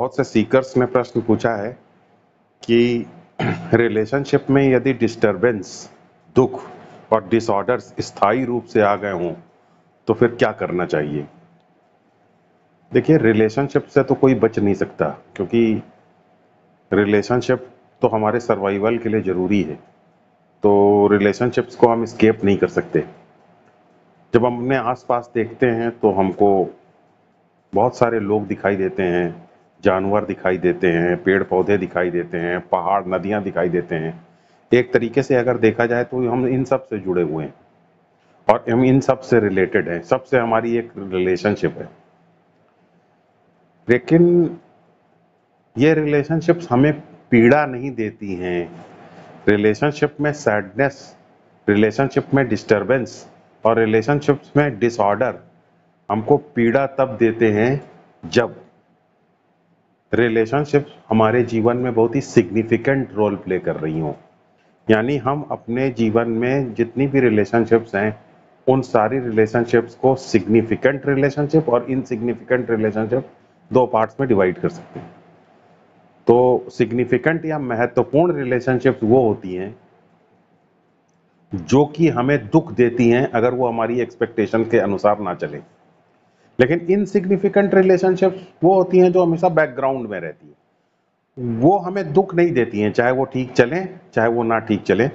बहुत से सीकर्स ने प्रश्न पूछा है कि रिलेशनशिप में यदि डिस्टरबेंस, दुख और डिसऑर्डर्स स्थायी रूप से आ गए हों तो फिर क्या करना चाहिए। देखिए, रिलेशनशिप से तो कोई बच नहीं सकता, क्योंकि रिलेशनशिप तो हमारे सर्वाइवल के लिए ज़रूरी है। तो रिलेशनशिप्स को हम स्केप नहीं कर सकते। जब हम अपने आसपास देखते हैं तो हमको बहुत सारे लोग दिखाई देते हैं, जानवर दिखाई देते हैं, पेड़ पौधे दिखाई देते हैं, पहाड़ नदियां दिखाई देते हैं। एक तरीके से अगर देखा जाए तो हम इन सब से जुड़े हुए हैं और हम इन सब से रिलेटेड हैं, सबसे हमारी एक रिलेशनशिप है। लेकिन ये रिलेशनशिप्स हमें पीड़ा नहीं देती हैं। रिलेशनशिप में सैडनेस, रिलेशनशिप में डिस्टरबेंस और रिलेशनशिप्स में डिसऑर्डर हमको पीड़ा तब देते हैं जब रिलेशनशिप हमारे जीवन में बहुत ही सिग्निफिकेंट रोल प्ले कर रही हों। यानी हम अपने जीवन में जितनी भी रिलेशनशिप्स हैं उन सारी रिलेशनशिप्स को सिग्निफिकेंट रिलेशनशिप और इनसिग्निफिकेंट रिलेशनशिप दो पार्ट्स में डिवाइड कर सकते हैं। तो सिग्निफिकेंट या महत्वपूर्ण रिलेशनशिप्स वो होती हैं जो कि हमें दुख देती हैं अगर वो हमारी एक्सपेक्टेशन के अनुसार ना चले। लेकिन इनसिग्निफिकेंट रिलेशनशिप्स वो होती हैं जो हमेशा बैकग्राउंड में रहती हैं, वो हमें दुख नहीं देती हैं, चाहे वो ठीक चलें चाहे वो ना ठीक चलें।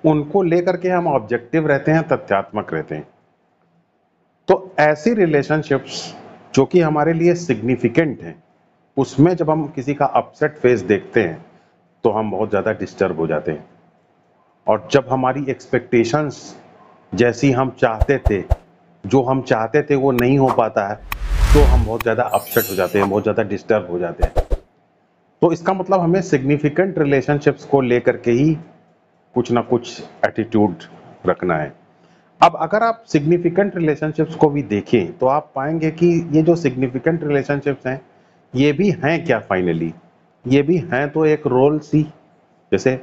उनको लेकर के हम ऑब्जेक्टिव रहते हैं, तथ्यात्मक रहते हैं। तो ऐसी रिलेशनशिप्स जो कि हमारे लिए सिग्निफिकेंट हैं, उसमें जब हम किसी का अपसेट फेस देखते हैं तो हम बहुत ज़्यादा डिस्टर्ब हो जाते हैं। और जब हमारी एक्सपेक्टेशंस जैसी हम चाहते थे, जो हम चाहते थे वो नहीं हो पाता है, तो हम बहुत ज़्यादा अपसेट हो जाते हैं, बहुत ज़्यादा डिस्टर्ब हो जाते हैं। तो इसका मतलब हमें सिग्निफिकेंट रिलेशनशिप्स को लेकर के ही कुछ ना कुछ एटीट्यूड रखना है। अब अगर आप सिग्निफिकेंट रिलेशनशिप्स को भी देखें तो आप पाएंगे कि ये जो सिग्निफिकेंट रिलेशनशिप्स हैं ये भी हैं क्या फाइनली, ये भी हैं तो एक रोल सी। जैसे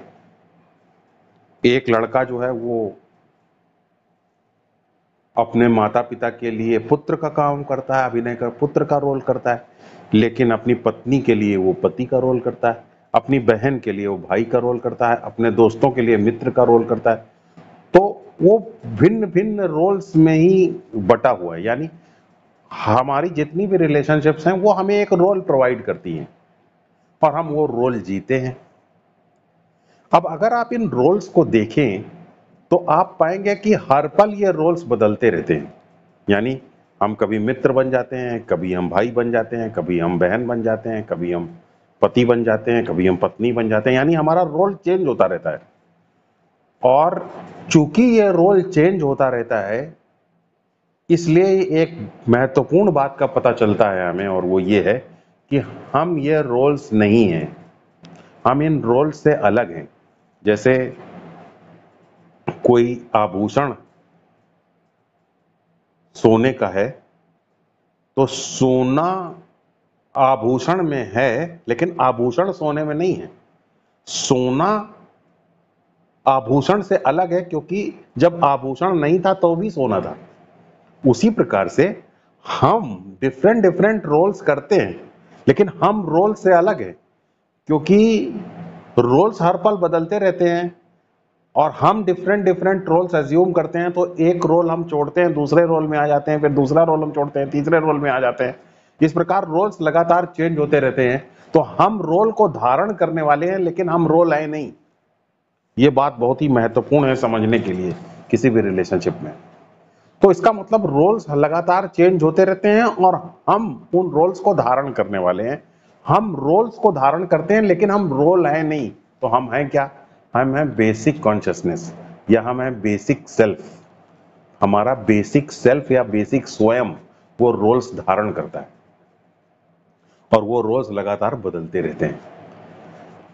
एक लड़का जो है वो अपने माता पिता के लिए पुत्र का काम करता है, अभिनय कर पुत्र का रोल करता है, लेकिन अपनी पत्नी के लिए वो पति का रोल करता है, अपनी बहन के लिए वो भाई का रोल करता है, अपने दोस्तों के लिए मित्र का रोल करता है। तो वो भिन्न भिन्न रोल्स में ही बटा हुआ है। यानी हमारी जितनी भी रिलेशनशिप्स हैं वो हमें एक रोल प्रोवाइड करती हैं और हम वो रोल जीते हैं। अब अगर आप इन रोल्स को देखें तो आप पाएंगे कि हर पल ये रोल्स बदलते रहते हैं। यानी हम कभी मित्र बन जाते हैं, कभी हम भाई बन जाते हैं, कभी हम बहन बन जाते हैं, कभी हम पति बन जाते हैं, कभी हम पत्नी बन जाते हैं। यानी हमारा रोल चेंज होता रहता है। और चूंकि ये रोल चेंज होता रहता है, इसलिए एक महत्वपूर्ण बात का पता चलता है हमें, और वो ये है कि हम ये रोल्स नहीं हैं, हम इन रोल्स से अलग हैं। जैसे कोई आभूषण सोने का है तो सोना आभूषण में है, लेकिन आभूषण सोने में नहीं है। सोना आभूषण से अलग है, क्योंकि जब आभूषण नहीं था तो भी सोना था। उसी प्रकार से हम डिफरेंट डिफरेंट रोल्स करते हैं, लेकिन हम रोल से अलग है, क्योंकि रोल्स हर पल बदलते रहते हैं और हम डिफरेंट डिफरेंट रोल्स एज्यूम करते हैं। तो एक रोल हम छोड़ते हैं, दूसरे रोल में आ जाते हैं, फिर दूसरा रोल हम छोड़ते हैं, तीसरे रोल में आ जाते हैं। इस प्रकार रोल्स लगातार चेंज होते रहते हैं। तो हम रोल को धारण करने वाले हैं, लेकिन हम रोल है नहीं। ये बात बहुत ही महत्वपूर्ण है समझने के लिए किसी भी रिलेशनशिप में। तो इसका मतलब रोल्स लगातार चेंज होते रहते हैं और हम उन रोल्स को धारण करने वाले हैं। हम रोल्स को धारण करते हैं, लेकिन हम रोल है नहीं। तो हम हैं क्या? हम हैं बेसिक कॉन्शियसनेस, या हम हैं बेसिक सेल्फ। हमारा बेसिक सेल्फ या बेसिक स्वयं वो रोल्स धारण करता है और वो रोल्स लगातार बदलते रहते हैं।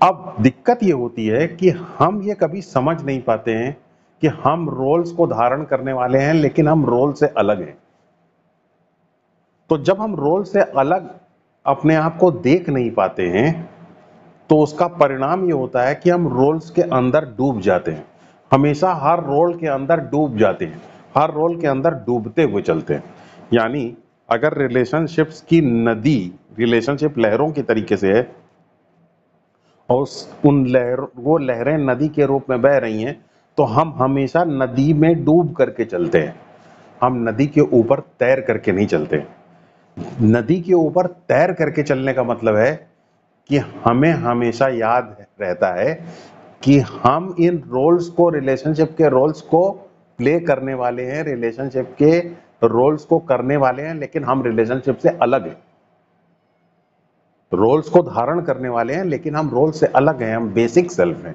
अब दिक्कत ये होती है कि हम ये कभी समझ नहीं पाते हैं कि हम रोल्स को धारण करने वाले हैं, लेकिन हम रोल से अलग हैं। तो जब हम रोल से अलग अपने आप को देख नहीं पाते हैं तो उसका परिणाम ये होता है कि हम रोल्स के अंदर डूब जाते हैं। हमेशा हर रोल के अंदर डूब जाते हैं, हर रोल के अंदर डूबते हुए चलते हैं। यानी अगर रिलेशनशिप्स की नदी रिलेशनशिप लहरों की तरीके से है और वो लहरें नदी के रूप में बह रही हैं, तो हम हमेशा नदी में डूब करके चलते हैं, हम नदी के ऊपर तैर करके नहीं चलते। नदी के ऊपर तैर करके चलने का मतलब है कि हमें हमेशा याद रहता है कि हम इन रोल्स को, रिलेशनशिप के रोल्स को प्ले करने वाले हैं, रिलेशनशिप के रोल्स को करने वाले हैं, लेकिन हम रिलेशनशिप से अलग हैं। रोल्स को धारण करने वाले हैं लेकिन हम रोल से अलग हैं, हम बेसिक सेल्फ हैं।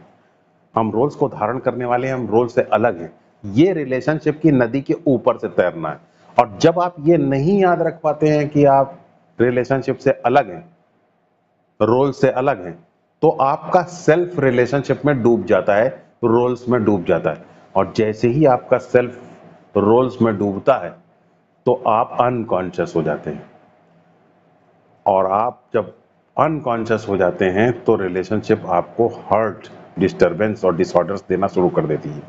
हम रोल्स को धारण करने वाले हैं, हम रोल से अलग हैं। ये रिलेशनशिप की नदी के ऊपर से तैरना है। और जब आप ये नहीं याद रख पाते हैं कि आप रिलेशनशिप से अलग हैं, रोल से अलग हैं, तो आपका सेल्फ रिलेशनशिप में डूब जाता है, रोल्स में डूब जाता है। और जैसे ही आपका सेल्फ रोल्स में डूबता है तो आप अनकॉन्शियस हो जाते हैं। और आप जब अनकॉन्शियस हो जाते हैं तो रिलेशनशिप आपको हर्ट, डिस्टरबेंस और डिसऑर्डर्स देना शुरू कर देती है।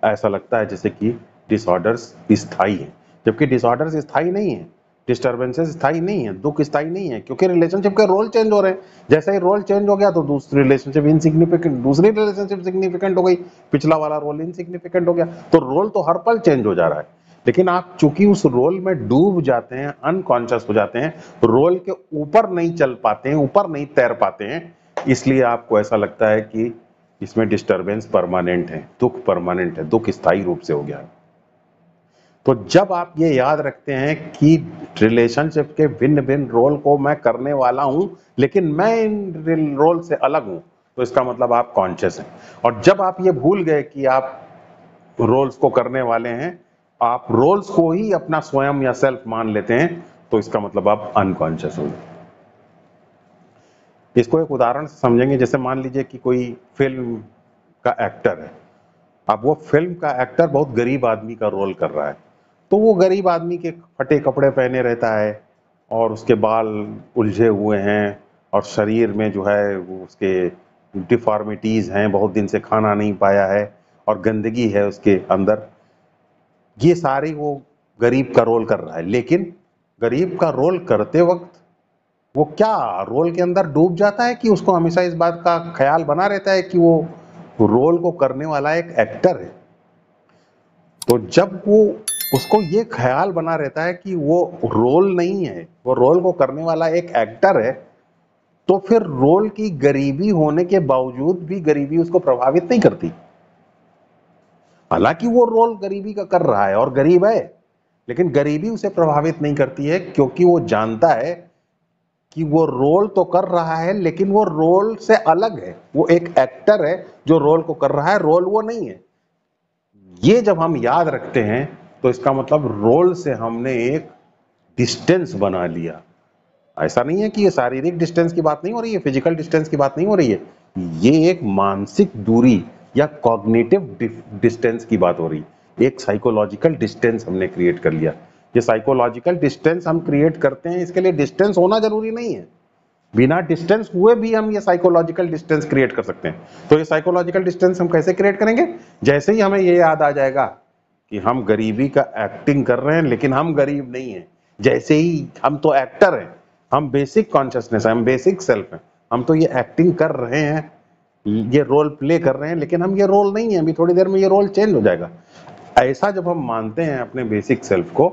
ऐसा लगता है जैसे कि डिसऑर्डर्स स्थायी हैं, जबकि डिसऑर्डर्स स्थायी नहीं है, डिस्टरबेंसेस स्थायी नहीं है, दुख स्थायी नहीं है, क्योंकि रिलेशनशिप के रोल चेंज हो रहे हैं। जैसे ही रोल चेंज हो गया तो दूसरी रिलेशनशिप इनसिग्निफिकेंट, दूसरी रिलेशनशिप सिग्निफिकेंट हो गई, पिछला वाला रोल इनसिग्निफिकेंट हो गया। तो रोल तो हर पल चेंज हो जा रहा है, लेकिन आप चूंकि उस रोल में डूब जाते हैं, अनकॉन्शियस हो जाते हैं, रोल के ऊपर नहीं चल पाते हैं, ऊपर नहीं तैर पाते हैं, इसलिए आपको ऐसा लगता है कि इसमें डिस्टरबेंस परमानेंट है, दुख परमानेंट है, दुख स्थायी रूप से हो गया है। तो जब आप ये याद रखते हैं कि रिलेशनशिप के भिन्न भिन्न रोल को मैं करने वाला हूं, लेकिन मैं इन रोल से अलग हूं, तो इसका मतलब आप कॉन्शियस हैं। और जब आप ये भूल गए कि आप रोल्स को करने वाले हैं, आप रोल्स को ही अपना स्वयं या सेल्फ मान लेते हैं, तो इसका मतलब आप अनकॉन्शियस हो गए। इसको एक उदाहरण से समझेंगे। जैसे मान लीजिए कि कोई फिल्म का एक्टर है। अब वो फिल्म का एक्टर बहुत गरीब आदमी का रोल कर रहा है, तो वो गरीब आदमी के फटे कपड़े पहने रहता है और उसके बाल उलझे हुए हैं और शरीर में जो है वो उसके डिफॉर्मिटीज हैं, बहुत दिन से खाना नहीं पाया है और गंदगी है उसके अंदर। ये सारी वो गरीब का रोल कर रहा है, लेकिन गरीब का रोल करते वक्त वो क्या रोल के अंदर डूब जाता है कि उसको हमेशा इस बात का ख्याल बना रहता है कि वो रोल को करने वाला एक एक्टर है। तो जब वो उसको ये ख्याल बना रहता है कि वो रोल नहीं है, वो रोल को करने वाला एक एक्टर है, तो फिर रोल की गरीबी होने के बावजूद भी गरीबी उसको प्रभावित नहीं करती। हालांकि वो रोल गरीबी का कर रहा है और गरीब है, लेकिन गरीबी उसे प्रभावित नहीं करती है, क्योंकि वो जानता है कि वो रोल तो कर रहा है लेकिन वो रोल से अलग है। वो एक एक्टर है जो रोल को कर रहा है, रोल वो नहीं है। ये जब हम याद रखते हैं तो इसका मतलब रोल से हमने एक डिस्टेंस बना लिया। ऐसा नहीं है कि ये शारीरिक डिस्टेंस की बात नहीं हो रही है, फिजिकल डिस्टेंस की बात नहीं हो रही है, ये एक मानसिक दूरी या कॉग्निटिव डिस्टेंस की बात हो रही है। एक साइकोलॉजिकल डिस्टेंस हमने क्रिएट कर लिया। ये साइकोलॉजिकल डिस्टेंस हम क्रिएट करते हैं, इसके लिए डिस्टेंस होना जरूरी नहीं है, बिना डिस्टेंस हुए भी हम ये साइकोलॉजिकल डिस्टेंस क्रिएट कर सकते हैं। तो ये साइकोलॉजिकल डिस्टेंस हम कैसे क्रिएट करेंगे? जैसे ही हमें ये याद आ जाएगा कि हम गरीबी का एक्टिंग कर रहे हैं लेकिन हम गरीब नहीं हैं, जैसे ही हम तो एक्टर हैं, हम बेसिक कॉन्शियसनेस है, हम बेसिक सेल्फ हैं, हम तो ये एक्टिंग कर रहे हैं, ये रोल प्ले कर रहे हैं, लेकिन हम ये रोल नहीं है, अभी थोड़ी देर में ये रोल चेंज हो जाएगा। ऐसा जब हम मानते हैं अपने बेसिक सेल्फ को,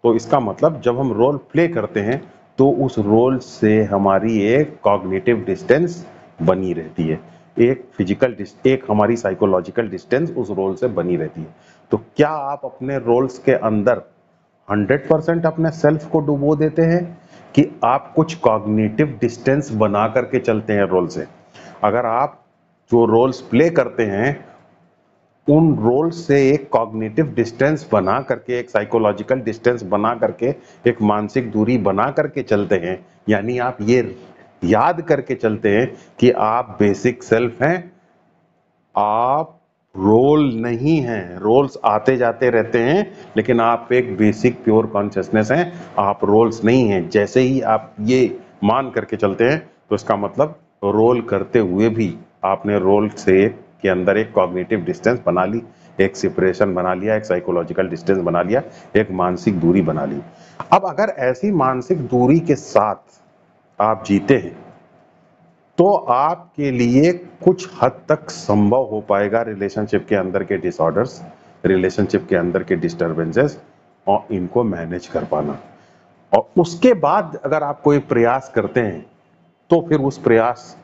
तो इसका मतलब जब हम रोल प्ले करते हैं तो उस रोल से हमारी एक कॉग्निटिव डिस्टेंस बनी रहती है, एक हमारी साइकोलॉजिकल डिस्टेंस उस रोल से बनी रहती है। तो क्या आप अपने रोल्स के अंदर 100% अपने सेल्फ को डुबो देते हैं कि आप कुछ कॉग्निटिव डिस्टेंस बना करके चलते हैं रोल से? अगर आप जो रोल्स प्ले करते हैं उन रोल से एक कॉग्निटिव डिस्टेंस बना करके, एक साइकोलॉजिकल डिस्टेंस बना करके, एक मानसिक दूरी बना करके चलते हैं, यानी आप ये याद करके चलते हैं कि आप बेसिक सेल्फ हैं, आप रोल नहीं हैं। रोल्स आते जाते रहते हैं, लेकिन आप एक बेसिक प्योर कॉन्शियसनेस हैं, आप रोल्स नहीं हैं। जैसे ही आप ये मान करके चलते हैं तो इसका मतलब रोल करते हुए भी आपने रोल से के अंदर एक कॉग्निटिव डिस्टेंस बना ली, एक सेपरेशन बना लिया, एक साइकोलॉजिकल डिस्टेंस बना लिया, एक मानसिक दूरी बना ली। अब अगर ऐसी मानसिक दूरी के साथ आप जीते हैं तो आपके लिए कुछ हद तक संभव हो पाएगा रिलेशनशिप के अंदर के डिसऑर्डर्स, रिलेशनशिप के अंदर के डिस्टरबेंसेस और इनको मैनेज कर पाना। और उसके बाद अगर आप कोई प्रयास करते हैं तो फिर उस प्रयास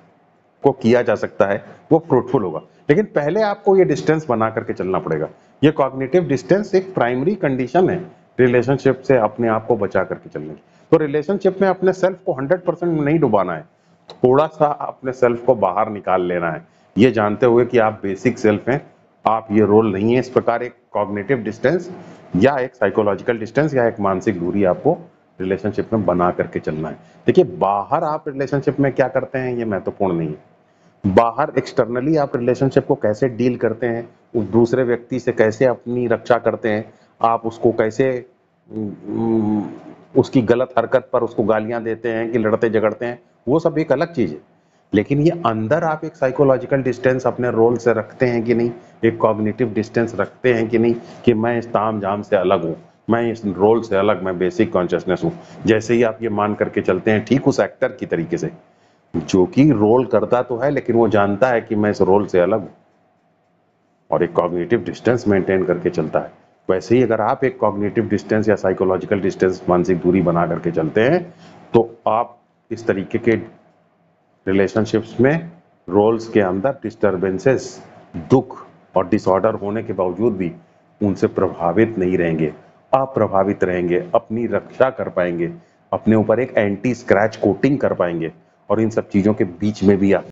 को किया जा सकता है, वो फ्रूटफुल होगा। लेकिन पहले आपको ये डिस्टेंस बना करके चलना पड़ेगा। ये कॉग्निटिव डिस्टेंस एक प्राइमरी कंडीशन है रिलेशनशिप से अपने आप को बचा करके चलने की। तो रिलेशनशिप में अपने सेल्फ को 100% नहीं डुबाना है, थोड़ा सा अपने सेल्फ को बाहर निकाल लेना है, ये जानते हुए कि आप बेसिक सेल्फ हैं, आप ये रोल नहीं है। इस प्रकार एक कॉग्निटिव डिस्टेंस या एक साइकोलॉजिकल डिस्टेंस या एक मानसिक दूरी आपको रिलेशनशिप में बना करके चलना है। देखिए, बाहर आप रिलेशनशिप में क्या करते हैं ये महत्वपूर्ण नहीं है। बाहर एक्सटर्नली आप रिलेशनशिप को कैसे डील करते हैं, उस दूसरे व्यक्ति से कैसे अपनी रक्षा करते हैं, आप उसको कैसे उसकी गलत हरकत पर उसको गालियां देते हैं कि लड़ते झगड़ते हैं, वो सब एक अलग चीज है। लेकिन ये अंदर आप एक साइकोलॉजिकल डिस्टेंस अपने रोल से रखते हैं कि नहीं, एक कॉग्निटिव डिस्टेंस रखते हैं कि नहीं, कि मैं इस तामझाम से अलग हूँ, मैं इस रोल से अलग, मैं बेसिक कॉन्शियसनेस हूँ। जैसे ही आप ये मान करके चलते हैं, ठीक उस एक्टर की तरीके से जो कि रोल करता तो है लेकिन वो जानता है कि मैं इस रोल से अलग हूँ और एक कॉग्निटिव डिस्टेंस मेंटेन करके चलता है। वैसे ही अगर आप एक कॉग्निटिव डिस्टेंस या साइकोलॉजिकल डिस्टेंस, मानसिक दूरी बना करके चलते हैं तो आप इस तरीके के रिलेशनशिप्स में रोल्स के अंदर डिस्टरबेंसेस, दुख और डिसऑर्डर होने के बावजूद भी उनसे प्रभावित नहीं रहेंगे, अप्रभावित रहेंगे, अपनी रक्षा कर पाएंगे, अपने ऊपर एक एंटी स्क्रैच कोटिंग कर पाएंगे और इन सब चीजों के बीच में भी आप